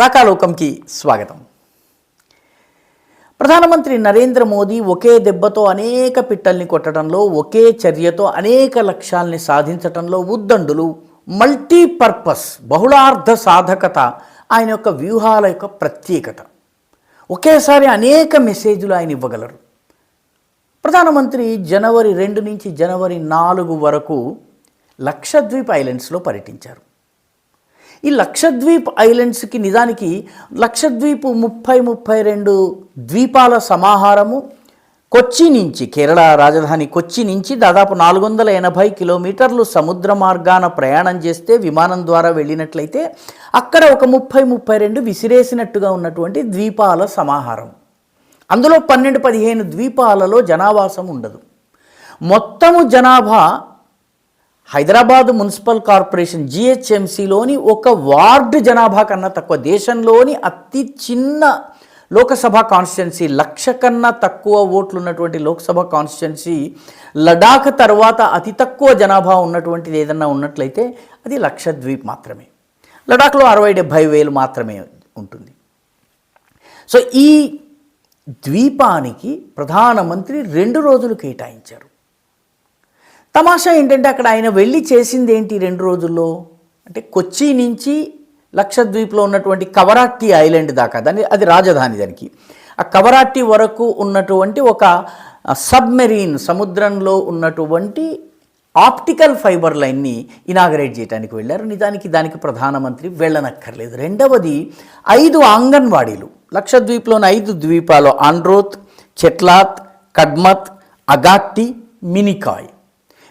రాకాలోకంకి స్వాగతం. ప్రధానమంత్రి నరేంద్ర మోదీ ఒకే దెబ్బతో అనేక పిట్టల్ని కొట్టడంలో, ఒకే చర్యతో అనేక లక్ష్యాల్ని సాధించడంలో ఉద్దండులు, మల్టీపర్పస్ బహుళార్థ సాధకత ఆయన యొక్క వ్యూహాల యొక్క ప్రత్యేకత. ఒకేసారి అనేక మెసేజ్లు ఆయన ఇవ్వగలరు. ప్రధానమంత్రి జనవరి 2 నుంచి జనవరి 4 వరకు లక్షద్వీప్ ఐలాండ్స్లో పర్యటించారు. ఈ లక్షద్వీప్ ఐలాండ్స్కి నిజానికి లక్షద్వీప్ 32 ద్వీపాల సమాహారము. కొచ్చి నుంచి, కేరళ రాజధాని కొచ్చి నుంచి దాదాపు 480 కిలోమీటర్లు సముద్ర మార్గాన ప్రయాణం చేస్తే, విమానం ద్వారా వెళ్ళినట్లయితే అక్కడ ఒక 32 విసిరేసినట్టుగా ఉన్నటువంటి ద్వీపాల సమాహారం. అందులో 12-15 ద్వీపాలలో జనావాసం ఉండదు. మొత్తము జనాభా హైదరాబాద్ మున్సిపల్ కార్పొరేషన్ GHMCలోని ఒక వార్డు జనాభా కన్నా తక్కువ. దేశంలోని అతి చిన్న లోకసభ కాన్స్టిట్యున్సీ, 1,00,000 కన్నా తక్కువ ఓట్లు ఉన్నటువంటి లోక్సభ కాన్స్టిట్యున్సీ లడాఖ్ తర్వాత అతి తక్కువ జనాభా ఉన్నటువంటిది ఏదన్నా ఉన్నట్లయితే అది లక్షద్వీప్ మాత్రమే. లడాఖ్లో 60-70 వేలు మాత్రమే ఉంటుంది. సో ఈ ద్వీపానికి ప్రధానమంత్రి 2 రోజులు కేటాయించారు. తమాషా ఏంటంటే అక్కడ ఆయన వెళ్ళి చేసింది ఏంటి 2 రోజుల్లో అంటే, కొచ్చి నుంచి లక్షద్వీప్లో ఉన్నటువంటి కవరాట్టి ఐలాండ్ దాకా, అది రాజధాని. దానికి ఆ కవరాట్టి వరకు ఉన్నటువంటి ఒక సబ్మెరీన్, సముద్రంలో ఉన్నటువంటి ఆప్టికల్ ఫైబర్ లైన్ని ఇనాగరేట్ చేయడానికి వెళ్ళారు. నిజానికి దానికి ప్రధానమంత్రి వెళ్ళనక్కర్లేదు. రెండవది 5 అంగన్వాడీలు. లక్షద్వీప్లోని 5 ద్వీపాలు ఆండ్రోత్, చెట్లాత్, కడ్మత్, అగాట్టి, మినికాయ్.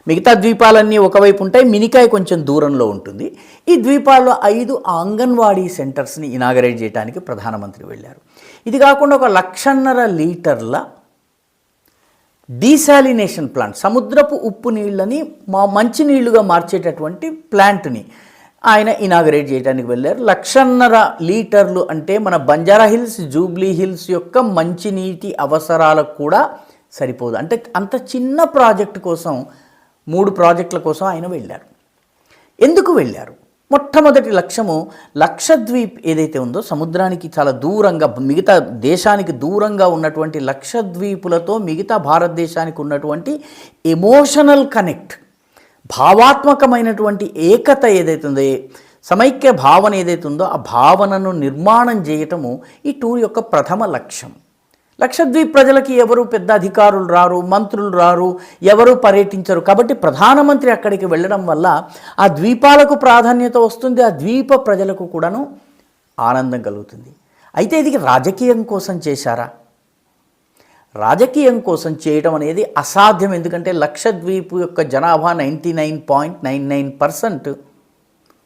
మిగతా ద్వీపాలన్నీ ఒకవైపు ఉంటాయి, మినికాయ్ కొంచెం దూరంలో ఉంటుంది. ఈ ద్వీపాల్లో 5 అంగన్వాడీ సెంటర్స్ని ఇనాగరేట్ చేయడానికి ప్రధానమంత్రి వెళ్ళారు. ఇది కాకుండా 1,50,000 లీటర్ల డీసాలినేషన్ ప్లాంట్, సముద్రపు ఉప్పు నీళ్ళని మంచినీళ్లుగా మార్చేటటువంటి ప్లాంట్ని ఆయన ఇనాగరేట్ చేయడానికి వెళ్ళారు. 1,50,000 లీటర్లు అంటే మన బంజారా హిల్స్, జూబ్లీ హిల్స్ యొక్క మంచినీటి అవసరాలకు కూడా సరిపోదు. అంటే అంత చిన్న ప్రాజెక్టు కోసం, 3 ప్రాజెక్టుల కోసం ఆయన వెళ్ళారు. ఎందుకు వెళ్ళారు? మొట్టమొదటి లక్ష్యము లక్షద్వీప్ ఏదైతే ఉందో సముద్రానికి చాలా దూరంగా, మిగతా దేశానికి దూరంగా ఉన్నటువంటి లక్షద్వీపులతో మిగతా భారతదేశానికి ఉన్నటువంటి ఎమోషనల్ కనెక్ట్, భావాత్మకమైనటువంటి ఏకత ఏదైతే ఉందో, సమైక్య భావన ఏదైతే ఉందో ఆ భావనను నిర్మాణం చేయటము ఈ టూర్ యొక్క ప్రథమ లక్ష్యం. లక్షద్వీప్ ప్రజలకి ఎవరు పెద్ద అధికారులు రారు, మంత్రులు రారు, ఎవరు పర్యటించరు. కాబట్టి ప్రధానమంత్రి అక్కడికి వెళ్ళడం వల్ల ఆ ద్వీపాలకు ప్రాధాన్యత వస్తుంది, ఆ ద్వీప ప్రజలకు కూడాను ఆనందం కలుగుతుంది. అయితే ఇది రాజకీయం కోసం చేశారా? రాజకీయం కోసం చేయడం అనేది అసాధ్యం. ఎందుకంటే లక్షద్వీప్ యొక్క జనాభా 99.99%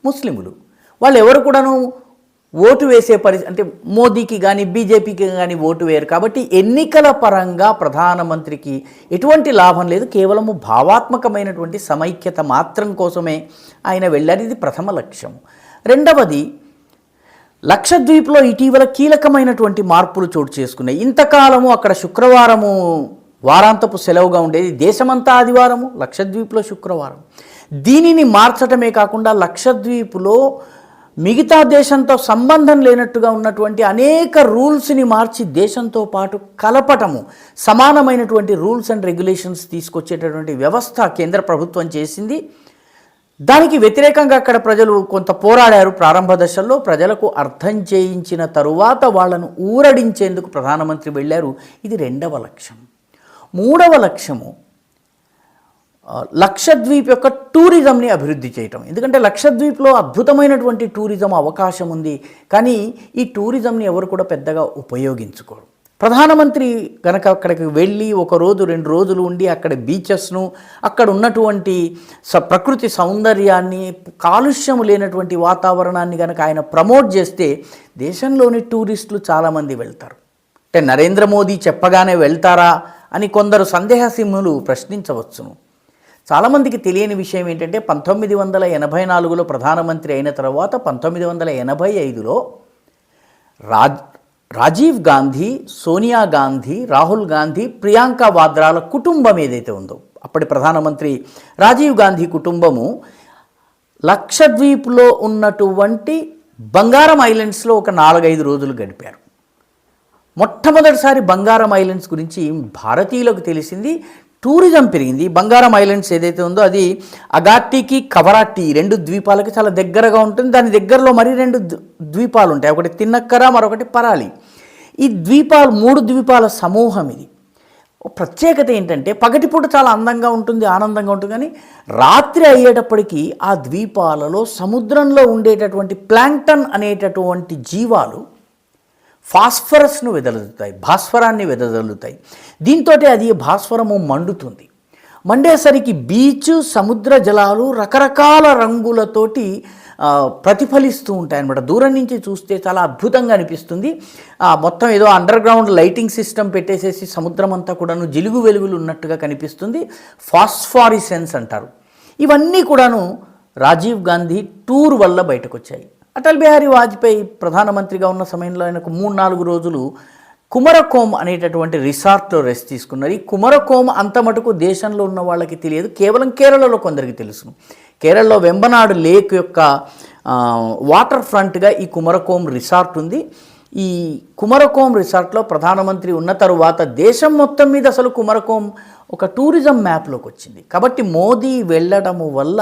ముస్లిములు. వాళ్ళు ఎవరు కూడాను ఓటు వేసే అంటే మోదీకి కానీ బీజేపీకి కానీ ఓటు వేయరు. కాబట్టి ఎన్నికల పరంగా ప్రధానమంత్రికి ఎటువంటి లాభం లేదు. కేవలము భావాత్మకమైనటువంటి సమైక్యత మాత్రం కోసమే ఆయన వెళ్ళారు. ఇది ప్రథమ లక్ష్యం. రెండవది, లక్షద్వీప్లో ఇటీవల కీలకమైనటువంటి మార్పులు చోటు చేసుకున్నాయి. ఇంతకాలము అక్కడ శుక్రవారము వారాంతపు సెలవుగా ఉండేది, దేశమంతా ఆదివారము, లక్షద్వీప్లో శుక్రవారం. దీనిని మార్చడమే కాకుండా లక్షద్వీప్లో మిగతా దేశంతో సంబంధం లేనట్టుగా ఉన్నటువంటి అనేక రూల్స్ని మార్చి దేశంతో పాటు కలపటము, సమానమైనటువంటి రూల్స్ అండ్ రెగ్యులేషన్స్ తీసుకొచ్చేటటువంటి వ్యవస్థ కేంద్ర ప్రభుత్వం చేసింది. దానికి వ్యతిరేకంగా అక్కడ ప్రజలు కొంత పోరాడారు. ప్రారంభ దశల్లో ప్రజలకు అర్థం చేయించిన తరువాత వాళ్ళను ఊరడించేందుకు ప్రధానమంత్రి వెళ్ళారు. ఇది 2వ లక్ష్యం. 3వ లక్ష్యము లక్షద్వీప్ యొక్క టూరిజంని అభివృద్ధి చేయటం. ఎందుకంటే లక్షద్వీప్లో అద్భుతమైనటువంటి టూరిజం అవకాశం ఉంది, కానీ ఈ టూరిజంని ఎవరు కూడా పెద్దగా ఉపయోగించుకోరు. ప్రధానమంత్రి కనుక అక్కడికి వెళ్ళి 1 రోజు 2 రోజులు ఉండి అక్కడ బీచెస్ను, అక్కడ ఉన్నటువంటి ప్రకృతి సౌందర్యాన్ని, కాలుష్యం లేనటువంటి వాతావరణాన్ని కనుక ఆయన ప్రమోట్ చేస్తే దేశంలోని టూరిస్టులు చాలామంది వెళ్తారు. అంటే నరేంద్ర మోదీ చెప్పగానే వెళ్తారా అని కొందరు సందేహసింహులు ప్రశ్నించవచ్చును. చాలామందికి తెలియని విషయం ఏంటంటే 1984లో ప్రధానమంత్రి అయిన తర్వాత 1985లో రాజీవ్ గాంధీ, సోనియా గాంధీ, రాహుల్ గాంధీ, ప్రియాంక వాద్రాల కుటుంబం ఏదైతే ఉందో, అప్పటి ప్రధానమంత్రి రాజీవ్ గాంధీ కుటుంబము లక్షద్వీప్లో ఉన్నటువంటి బంగారం ఐలాండ్స్లో ఒక 4-5 రోజులు గడిపారు. మొట్టమొదటిసారి బంగారం ఐలాండ్స్ గురించి భారతీయులకు తెలిసింది, టూరిజం పెరిగింది. బంగారం ఐలాండ్స్ ఏదైతే ఉందో అది అగాట్టికి కవరాట్టి 2 ద్వీపాలకి చాలా దగ్గరగా ఉంటుంది. దాని దగ్గరలో మరి 2 ద్వీపాలు ఉంటాయి, ఒకటి తిన్నక్కర, మరొకటి పరాలి. ఈ ద్వీపాలు 3 ద్వీపాల సమూహం. ఇది ప్రత్యేకత ఏంటంటే పగటిపూట చాలా అందంగా ఉంటుంది, ఆనందంగా ఉంటుంది, కానీ రాత్రి అయ్యేటప్పటికీ ఆ ద్వీపాలలో సముద్రంలో ఉండేటటువంటి ప్లాంక్టన్ అనేటటువంటి జీవాలు ఫాస్ఫరస్ను వెదజల్లుతాయి, భాస్వరాన్ని వెదజల్లుతాయి. దీంతో అది భాస్వరము మండుతుంది. మండేసరికి బీచ్, సముద్ర జలాలు రకరకాల రంగులతోటి ప్రతిఫలిస్తూ ఉంటాయి అన్నమాట. దూరం నుంచి చూస్తే చాలా అద్భుతంగా అనిపిస్తుంది. మొత్తం ఏదో అండర్ గ్రౌండ్ లైటింగ్ సిస్టమ్ పెట్టేసేసి సముద్రం అంతా కూడాను జిలుగు వెలుగులు ఉన్నట్టుగా కనిపిస్తుంది. ఫాస్ఫారిసెన్స్ అంటారు. ఇవన్నీ కూడాను రాజీవ్ గాంధీ టూర్ వల్ల బయటకు వచ్చాయి. అటల్ బిహారీ వాజ్పేయి ప్రధానమంత్రిగా ఉన్న సమయంలో ఆయనకు 3-4 రోజులు కుమరకోమ్ అనేటటువంటి రిసార్ట్లో రెస్ట్ తీసుకున్నారు. ఈ కుమరకోమ్ అంత మటుకు దేశంలో ఉన్న వాళ్ళకి తెలియదు, కేవలం కేరళలో కొందరికి తెలుసును. కేరళలో వెంబనాడు లేక్ యొక్క వాటర్ ఫ్రంట్గా ఈ కుమరకోమ్ రిసార్ట్ ఉంది. ఈ కుమరకోమ్ రిసార్ట్లో ప్రధానమంత్రి ఉన్న తరువాత దేశం మొత్తం మీద అసలు కుమరకోమ్ ఒక టూరిజం మ్యాప్లోకి వచ్చింది. కాబట్టి మోదీ వెళ్ళడము వల్ల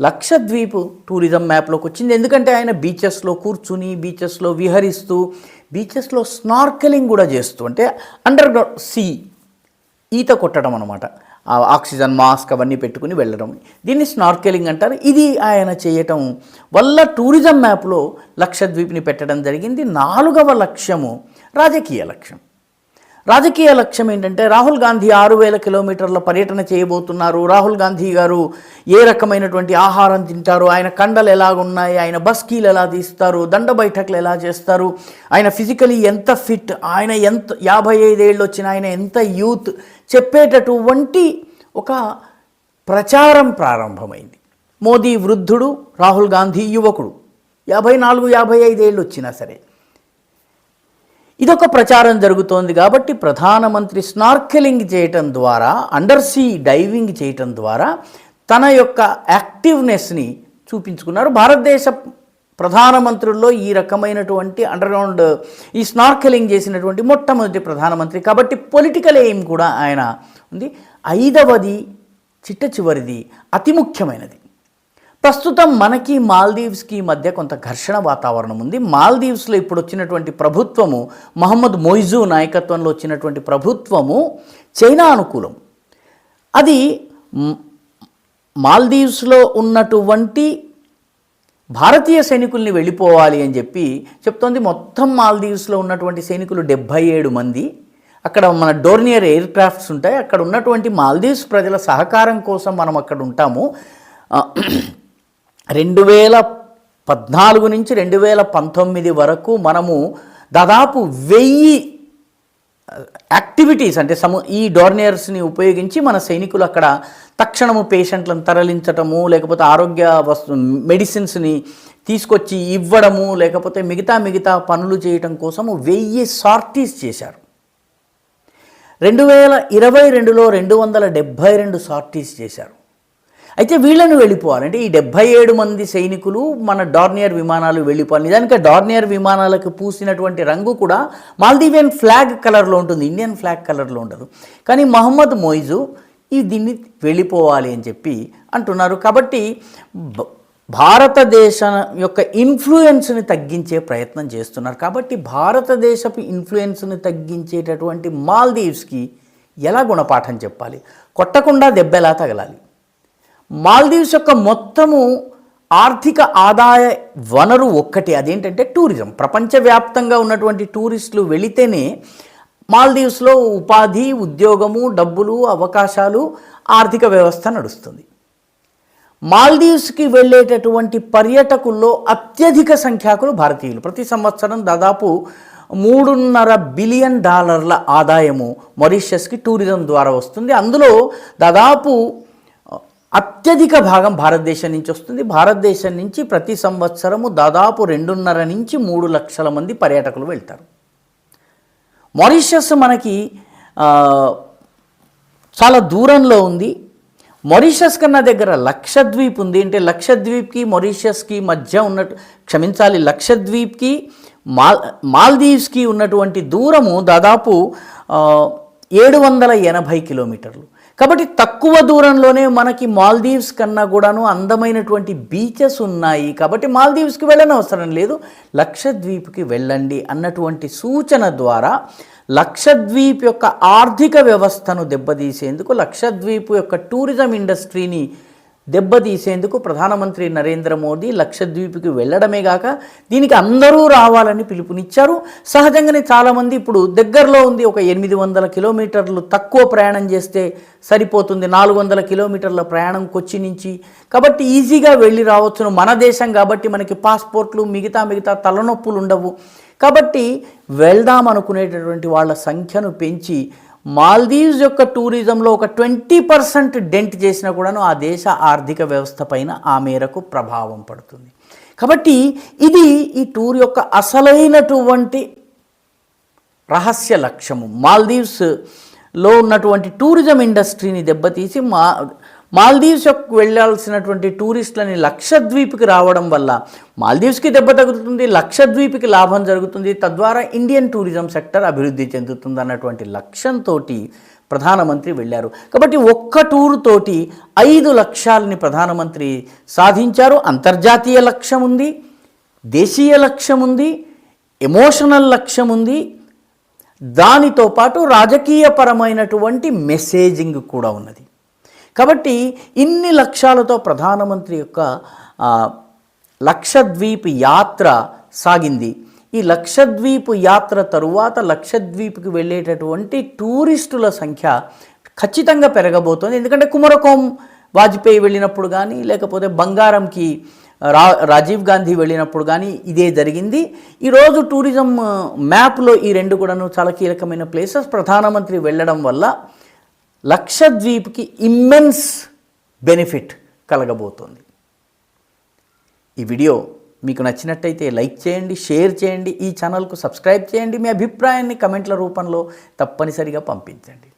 లక్షద్వీప్ టూరిజం మ్యాప్లోకి వచ్చింది. ఎందుకంటే ఆయన బీచెస్లో కూర్చుని, బీచెస్లో విహరిస్తూ, బీచెస్లో స్నార్కెలింగ్ కూడా చేస్తూ, అంటే అండర్ గ్రౌండ్ ఈత కొట్టడం అనమాట. ఆక్సిజన్ మాస్క్ అవన్నీ పెట్టుకుని వెళ్ళడం, దీన్ని స్నార్కెలింగ్ అంటారు. ఇది ఆయన చేయటం వల్ల టూరిజం మ్యాప్లో లక్షద్వీప్ని పెట్టడం జరిగింది. 4వ లక్ష్యము రాజకీయ లక్ష్యం. రాజకీయ లక్ష్యం ఏంటంటే రాహుల్ గాంధీ 6,000 కిలోమీటర్ల పర్యటన చేయబోతున్నారు. రాహుల్ గాంధీ గారు ఏ రకమైనటువంటి ఆహారం తింటారు, ఆయన కండలు ఎలాగున్నాయి, ఆయన బస్కీలు ఎలా తీస్తారు, దండ బైఠక్లు ఎలా చేస్తారు, ఆయన ఫిజికలీ ఎంత ఫిట్, ఆయన ఎంత 55 ఏళ్ళు వచ్చిన ఆయన ఎంత యూత్ చెప్పేటటువంటి ఒక ప్రచారం ప్రారంభమైంది. మోదీ వృద్ధుడు, రాహుల్ గాంధీ యువకుడు, 54-55 ఏళ్ళు వచ్చినా సరే ఇదొక ప్రచారం జరుగుతోంది. కాబట్టి ప్రధానమంత్రి స్నార్కెలింగ్ చేయటం ద్వారా, అండర్ సీ డైవింగ్ చేయటం ద్వారా తన యొక్క యాక్టివ్నెస్ని చూపించుకున్నారు. భారతదేశ ప్రధానమంత్రుల్లో ఈ రకమైనటువంటి అండర్గ్రౌండ్ ఈ స్నార్కెలింగ్ చేసినటువంటి మొట్టమొదటి ప్రధానమంత్రి. కాబట్టి పొలిటికల్ ఎయిమ్ కూడా ఆయన ఉంది. 5వది చిట్ట చివరిది అతి ముఖ్యమైనది. ప్రస్తుతం మనకి మాల్దీవ్స్కి మధ్య కొంత ఘర్షణ వాతావరణం ఉంది. మాల్దీవ్స్లో ఇప్పుడు వచ్చినటువంటి ప్రభుత్వము, మహమ్మద్ మొయిజు నాయకత్వంలో వచ్చినటువంటి ప్రభుత్వము చైనా అనుకూలం. అది మాల్దీవ్స్లో ఉన్నటువంటి భారతీయ సైనికుల్ని వెళ్ళిపోవాలి అని చెప్పి చెప్తోంది. మొత్తం మాల్దీవ్స్లో ఉన్నటువంటి సైనికులు 77 మంది. అక్కడ మన డోర్నియర్ ఎయిర్ క్రాఫ్ట్స్ ఉంటాయి. అక్కడ ఉన్నటువంటి మాల్దీవ్స్ ప్రజల సహకారం కోసం మనం అక్కడ ఉంటాము. 2014 నుంచి 2019 వరకు మనము దాదాపు 1000 యాక్టివిటీస్, అంటే ఈ డోర్నియర్స్ని ఉపయోగించి మన సైనికులు అక్కడ తక్షణము పేషెంట్లను తరలించటము, లేకపోతే ఆరోగ్య మెడిసిన్స్ని తీసుకొచ్చి ఇవ్వడము, లేకపోతే మిగతా పనులు చేయటం కోసము 1000 సార్టీస్ చేశారు. 2022లో 272 సార్టీస్ చేశారు. అయితే వీళ్ళను వెళ్ళిపోవాలంటే ఈ 77 మంది సైనికులు మన డార్నియర్ విమానాలు వెళ్ళిపోవాలి. నిజానికి డార్నియర్ విమానాలకు పూసినటువంటి రంగు కూడా మాల్దీవియన్ ఫ్లాగ్ కలర్లో ఉంటుంది, ఇండియన్ ఫ్లాగ్ కలర్లో ఉండదు. కానీ మహమ్మద్ మొయిజు దీన్ని వెళ్ళిపోవాలి అని చెప్పి అంటున్నారు. కాబట్టి భారతదేశం యొక్క ఇన్ఫ్లుయెన్స్ని తగ్గించే ప్రయత్నం చేస్తున్నారు. కాబట్టి భారతదేశపు ఇన్ఫ్లుయెన్స్ని తగ్గించేటటువంటి మాల్దీవ్స్కి ఎలా గుణపాఠం చెప్పాలి, కొట్టకుండా దెబ్బ ఎలా తగలాలి. మాల్దీవ్స్ యొక్క మొత్తము ఆర్థిక ఆదాయ వనరు ఒక్కటి, అదేంటంటే టూరిజం. ప్రపంచవ్యాప్తంగా ఉన్నటువంటి టూరిస్టులు వెళితేనే మాల్దీవ్స్లో ఉపాధి, ఉద్యోగము, డబ్బులు, అవకాశాలు, ఆర్థిక వ్యవస్థ నడుస్తుంది. మాల్దీవ్స్కి వెళ్ళేటటువంటి పర్యాటకుల్లో అత్యధిక సంఖ్యాకులు భారతీయులు. ప్రతి సంవత్సరం దాదాపు $3.5 బిలియన్ ఆదాయము మారిషస్కి టూరిజం ద్వారా వస్తుంది. అందులో దాదాపు అత్యధిక భాగం భారతదేశం నుంచి వస్తుంది. భారతదేశం నుంచి ప్రతి సంవత్సరము దాదాపు 2.5 నుంచి 3 లక్షల మంది పర్యాటకులు వెళ్తారు. మారిషస్ మనకి చాలా దూరంలో ఉంది. మారిషస్ కన్నా దగ్గర లక్షద్వీప్ ఉంది. అంటే లక్షద్వీప్కి మొరీషియస్కి మధ్య ఉన్నట్టు, క్షమించాలి, లక్షద్వీప్కి మాల్దీవ్స్కి ఉన్నటువంటి దూరము దాదాపు 780 కిలోమీటర్లు. కాబట్టి తక్కువ దూరంలోనే మనకి మాల్దీవ్స్ కన్నా కూడాను అందమైనటువంటి బీచెస్ ఉన్నాయి. కాబట్టి మాల్దీవ్స్కి వెళ్ళనవసరం లేదు, లక్షద్వీప్కి వెళ్ళండి అన్నటువంటి సూచన ద్వారా లక్షద్వీప్ యొక్క ఆర్థిక వ్యవస్థను దెబ్బతీసేందుకు, లక్షద్వీప్ యొక్క టూరిజం ఇండస్ట్రీని దెబ్బతీసేందుకు ప్రధానమంత్రి నరేంద్ర మోదీ లక్షద్వీప్కి వెళ్ళడమే కాక దీనికి అందరూ రావాలని పిలుపునిచ్చారు. సహజంగానే చాలామంది ఇప్పుడు దగ్గరలో ఉంది, ఒక 800 కిలోమీటర్లు తక్కువ ప్రయాణం చేస్తే సరిపోతుంది, 400 కిలోమీటర్ల ప్రయాణం కొచ్చి నుంచి, కాబట్టి ఈజీగా వెళ్ళి రావచ్చును. మన దేశం కాబట్టి మనకి పాస్పోర్ట్లు మిగతా తలనొప్పులు ఉండవు. కాబట్టి వెళ్దాం అనుకునేటటువంటి వాళ్ళ సంఖ్యను పెంచి మాల్దీవ్స్ యొక్క టూరిజంలో ఒక 20% డెంట్ చేసినా కూడాను ఆ దేశ ఆర్థిక వ్యవస్థ పైన ఆ మేరకు ప్రభావం పడుతుంది. కాబట్టి ఇది ఈ టూర్ యొక్క అసలైనటువంటి రహస్య లక్ష్యము. మాల్దీవ్స్లో ఉన్నటువంటి టూరిజం ఇండస్ట్రీని దెబ్బతీసి మాల్దీవ్స్ యొక్క వెళ్ళాల్సినటువంటి టూరిస్టులని లక్షద్వీప్కి రావడం వల్ల మాల్దీవ్స్కి దెబ్బ తగ్గుతుంది, లక్షద్వీప్కి లాభం జరుగుతుంది, తద్వారా ఇండియన్ టూరిజం సెక్టర్ అభివృద్ధి చెందుతుంది అన్నటువంటి లక్ష్యంతో ప్రధానమంత్రి వెళ్ళారు. కాబట్టి ఒక్క టూరు తోటి 5 లక్ష్యాలని ప్రధానమంత్రి సాధించారు. అంతర్జాతీయ లక్ష్యం ఉంది, దేశీయ లక్ష్యం ఉంది, ఎమోషనల్ లక్ష్యం ఉంది, దానితో పాటు రాజకీయపరమైనటువంటి మెసేజింగ్ కూడా ఉన్నది. కాబట్టి ఇన్ని లక్ష్యాలతో ప్రధానమంత్రి యొక్క లక్షద్వీప్ యాత్ర సాగింది. ఈ లక్షద్వీప్ యాత్ర తరువాత లక్షద్వీప్కి వెళ్ళేటటువంటి టూరిస్టుల సంఖ్య ఖచ్చితంగా పెరగబోతోంది. ఎందుకంటే కుమరకోం వాజ్పేయి వెళ్ళినప్పుడు కానీ, లేకపోతే బంగారంకి రాజీవ్ గాంధీ వెళ్ళినప్పుడు కానీ ఇదే జరిగింది. ఈరోజు టూరిజం మ్యాప్లో ఈ రెండు కూడాను చాలా కీలకమైన ప్లేసెస్. ప్రధానమంత్రి వెళ్ళడం వల్ల లక్షద్వీప్కి ఇమ్మెన్స్ బెనిఫిట్ కలగబోతోంది. ఈ వీడియో మీకు నచ్చినట్టయితే లైక్ చేయండి, షేర్ చేయండి, ఈ ఛానల్కు సబ్స్క్రైబ్ చేయండి. మీ అభిప్రాయాన్ని కమెంట్ల రూపంలో తప్పనిసరిగా పంపించండి.